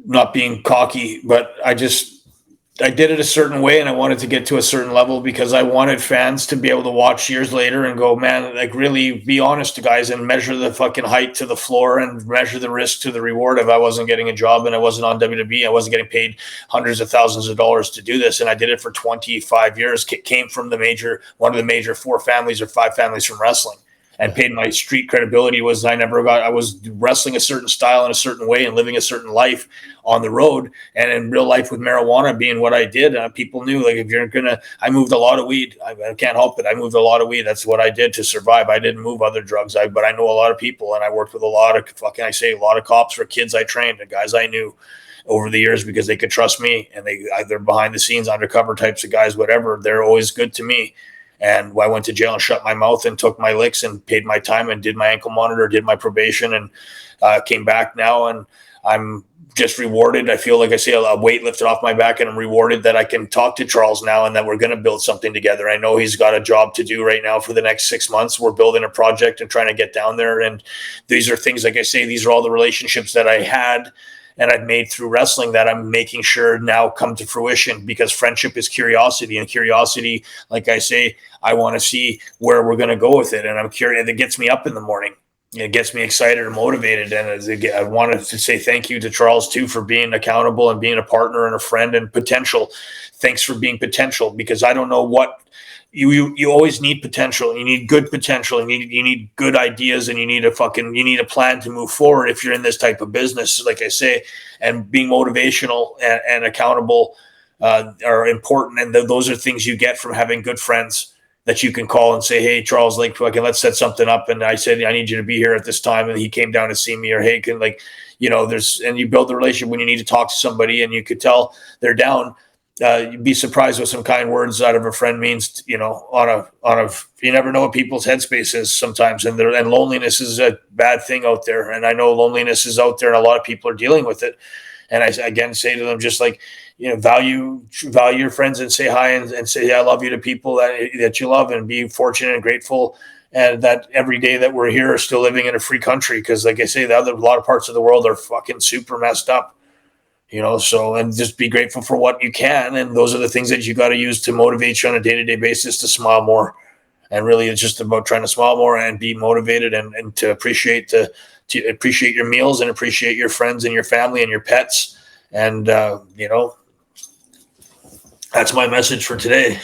not being cocky, but I did it a certain way, and I wanted to get to a certain level because I wanted fans to be able to watch years later and go, man, like really be honest to guys and measure the fucking height to the floor and measure the risk to the reward. If I wasn't getting a job and I wasn't on WWE, I wasn't getting paid hundreds of thousands of dollars to do this. And I did it for 25 years. Came from one of the major 4 families or 5 families from wrestling. And paid my street credibility was I was wrestling a certain style in a certain way and living a certain life on the road and in real life with marijuana being what I did. People knew, like, I moved a lot of weed. I can't help it. I moved a lot of weed. That's what I did to survive. I didn't move other drugs. But I know a lot of people, and I worked with a lot of cops for kids I trained and guys I knew over the years because they could trust me, and they're behind the scenes, undercover types of guys, whatever. They're always good to me. And I went to jail and shut my mouth and took my licks and paid my time and did my ankle monitor, did my probation, and came back now. And I'm just rewarded. I feel like I say a weight lifted off my back, and I'm rewarded that I can talk to Charles now and that we're going to build something together. I know he's got a job to do right now for the next 6 months. We're building a project and trying to get down there. And these are things, like I say, these are all the relationships that I had and I've made through wrestling that I'm making sure now come to fruition, because friendship is curiosity, and curiosity, like I say, I want to see where we're going to go with it. And I'm curious, and it gets me up in the morning. It gets me excited and motivated. And I wanted to say thank you to Charles too, for being accountable and being a partner and a friend and potential. Thanks for being potential, because I don't know what you always need potential. You need good potential. You need good ideas, and you need a plan to move forward if you're in this type of business, like I say. And being motivational and accountable are important. And those are things you get from having good friends that you can call and say, hey, Charles, like, let's set something up. And I said, I need you to be here at this time. And he came down to see me, or, hey, and you build the relationship when you need to talk to somebody and you could tell they're down. You'd be surprised what some kind words out of a friend means, you never know what people's headspace is sometimes. And loneliness is a bad thing out there. And I know loneliness is out there and a lot of people are dealing with it. And I, again, say to them, just like, value your friends and say hi and say, I love you to people that you love, and be fortunate and grateful. And that every day that we're here are still living in a free country. Because like I say, a lot of parts of the world are fucking super messed up. So, and just be grateful for what you can. And those are the things that you got to use to motivate you on a day-to-day basis to smile more. And really, it's just about trying to smile more and be motivated and to appreciate your meals and appreciate your friends and your family and your pets. And, that's my message for today.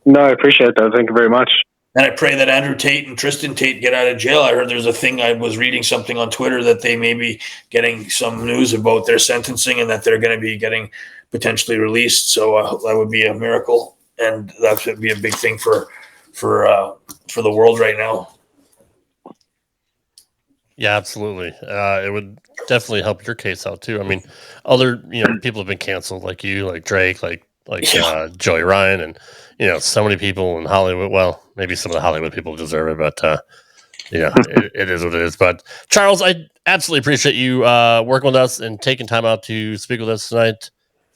No, I appreciate that. Thank you very much. And I pray that Andrew Tate and Tristan Tate get out of jail. I heard there's a thing, I was reading something on Twitter that they may be getting some news about their sentencing and that they're going to be getting potentially released. So that would be a miracle. And that would be a big thing for the world right now. Yeah, absolutely. It would definitely help your case out too. I mean, other people have been canceled, like you, like Drake, like Joey Ryan, and so many people in Hollywood. Well, maybe some of the Hollywood people deserve it, but it is what it is. But Charles, I absolutely appreciate you working with us and taking time out to speak with us tonight.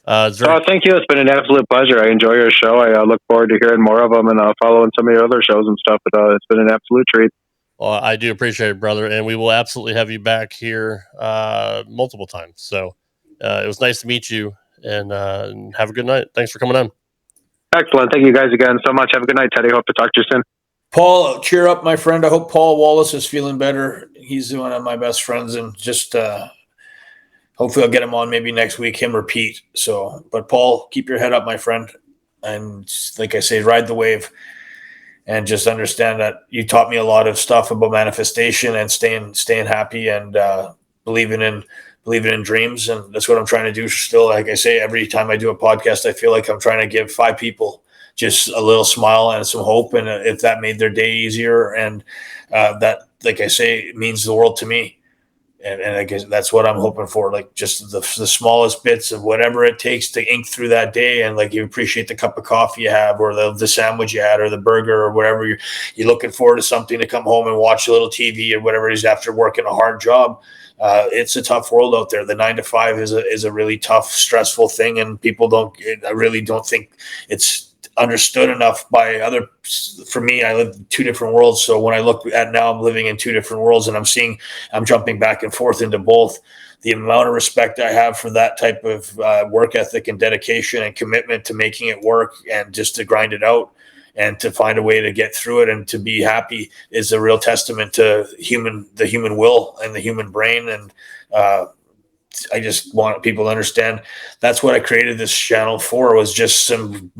Thank you. It's been an absolute pleasure. I enjoy your show. I look forward to hearing more of them and following some of your other shows and stuff. But it's been an absolute treat. Well, I do appreciate it, brother, and we will absolutely have you back here multiple times. So it was nice to meet you, and have a good night. Thanks for coming on. Excellent. Thank you guys again so much. Have a good night, Teddy. Hope to talk to you soon. Paul, cheer up, my friend. I hope Paul Wallace is feeling better. He's one of my best friends, and just hopefully I'll get him on maybe next week, him or Pete. So, but Paul, keep your head up, my friend. And like I say, ride the wave and just understand that you taught me a lot of stuff about manifestation and staying happy and believing in dreams. And that's what I'm trying to do still. Like I say, every time I do a podcast, I feel like I'm trying to give 5 people just a little smile and some hope. And if that made their day easier, and that, like I say, it means the world to me. And I guess that's what I'm hoping for, like just the smallest bits of whatever it takes to ink through that day. And like, you appreciate the cup of coffee you have, or the sandwich you had, or the burger, or whatever. You're looking forward to something to come home and watch a little TV or whatever it is after working a hard job. It's a tough world out there. The 9 to 5 is a really tough, stressful thing. And I really don't think it's understood enough by other. For me, I live in 2 different worlds. So when I look at now, I'm living in 2 different worlds, and I'm jumping back and forth into both. The amount of respect I have for that type of work ethic and dedication and commitment to making it work and just to grind it out and to find a way to get through it and to be happy is a real testament to the human will and the human brain. And I just want people to understand that's what I created this channel for, was just some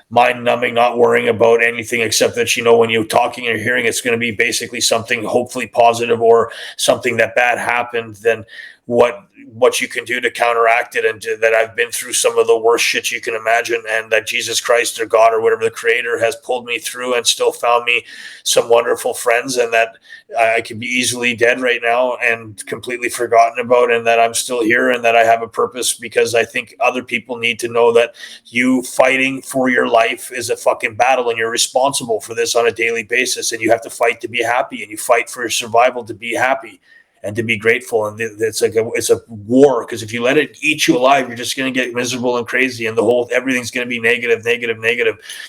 mind numbing, not worrying about anything except that, when you're talking or hearing, it's going to be basically something hopefully positive or something that bad happened, then what you can do to counteract it, and that I've been through some of the worst shit you can imagine, and that Jesus Christ or God or whatever, the creator, has pulled me through and still found me some wonderful friends, and that I could be easily dead right now and completely forgotten about, and that I'm still here, and that I have a purpose, because I think other people need to know that you fighting for your life is a fucking battle, and you're responsible for this on a daily basis, and you have to fight to be happy, and you fight for your survival to be happy and to be grateful. And it's a war, because if you let it eat you alive, you're just going to get miserable and crazy, and everything's going to be negative.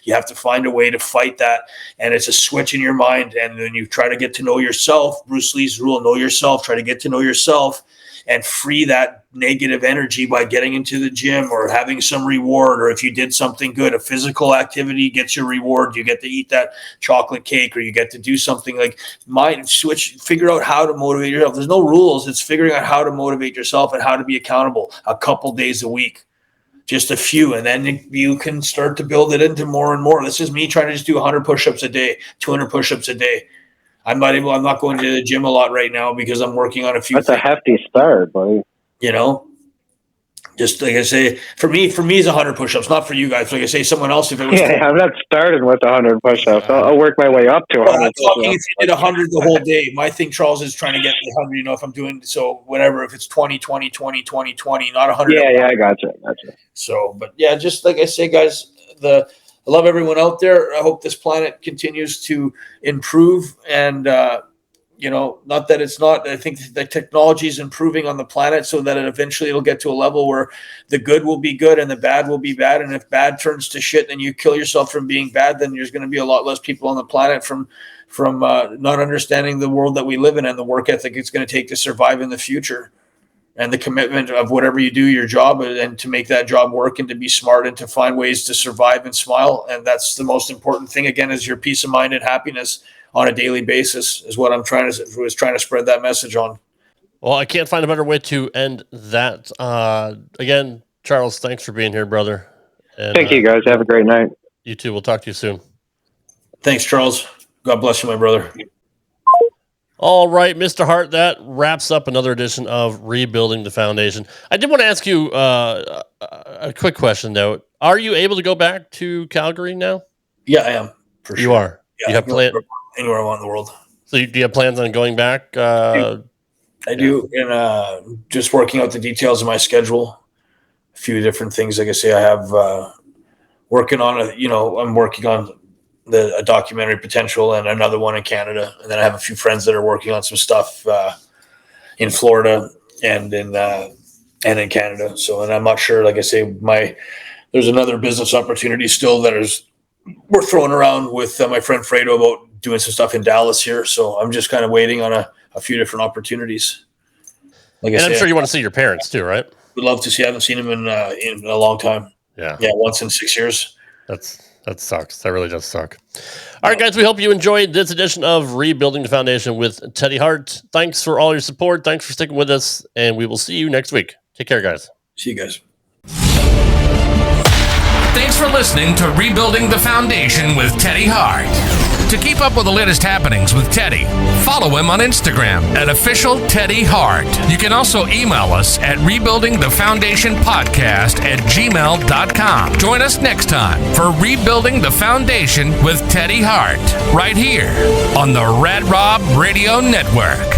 You have to find a way to fight that, and it's a switch in your mind. And then you try to get to know yourself. Bruce Lee's rule: know yourself. Try to get to know yourself and free that negative energy by getting into the gym or having some reward. Or if you did something good, a physical activity gets your reward. You get to eat that chocolate cake, or you get to do something like figure out how to motivate yourself. There's no rules. It's figuring out how to motivate yourself and how to be accountable a couple days a week, just a few. And then you can start to build it into more and more. This is me trying to just do 100 push-ups a day, 200 push-ups a day. I'm not going to the gym a lot right now because I'm working on a few things. That's a hefty start, buddy. Just like I say, for me is 100 push-ups, not for you guys. Like I say, someone else, if it was... Yeah, I'm not starting with 100 push-ups. I'll work my way up to 100 I'm talking if you did 100 the whole day. My thing, Charles, is trying to get 100, if I'm doing, so whatever, if it's 20, 20, 20, 20, 20, not 100. Yeah, I gotcha. So, but yeah, just like I say, guys, I love everyone out there. I hope this planet continues to improve, and not that it's not. I think the technology is improving on the planet so that it'll get to a level where the good will be good and the bad will be bad. And if bad turns to shit, then you kill yourself from being bad. Then there's going to be a lot less people on the planet from not understanding the world that we live in and the work ethic it's going to take to survive in the future. and the commitment of whatever you do, your job, and to make that job work and to be smart and to find ways to survive and smile. And that's the most important thing, again, is your peace of mind and happiness on a daily basis is what I'm trying to spread that message on. Well, I can't find a better way to end that. Again, Charles, thanks for being here, brother. And, Thank you, guys. Have a great night. You too. We'll talk to you soon. Thanks, Charles. God bless you, my brother. All right, Mr. Hart, that wraps up another edition of Rebuilding the Foundation. I did want to ask you a quick question, though. Are you able to go back to Calgary now? Yeah, I am. For sure. You are? Yeah, you have plans? Anywhere I want in the world. So do you have plans on going back? I do, and just working out the details of my schedule. A few different things. Like I say, I have working on I'm working on a documentary potential and another one in Canada. And then I have a few friends that are working on some stuff in Florida and in Canada. So, and I'm not sure, like I say, there's another business opportunity still we're throwing around with my friend Fredo about doing some stuff in Dallas here. So I'm just kind of waiting on a few different opportunities. Like I'm sure you want to see your parents too, right? Would love to see. I haven't seen them in a long time. Yeah, once in 6 years. That sucks. That really does suck. All right, guys, we hope you enjoyed this edition of Rebuilding the Foundation with Teddy Hart. Thanks for all your support. Thanks for sticking with us, and we will see you next week. Take care, guys. See you guys. Thanks for listening to Rebuilding the Foundation with Teddy Hart. To keep up with the latest happenings with Teddy, follow him on Instagram at @officialteddyhart. You can also email us at rebuildingthefoundationpodcast@gmail.com. Join us next time for Rebuilding the Foundation with Teddy Hart, right here on the Rad Rob Radio Network.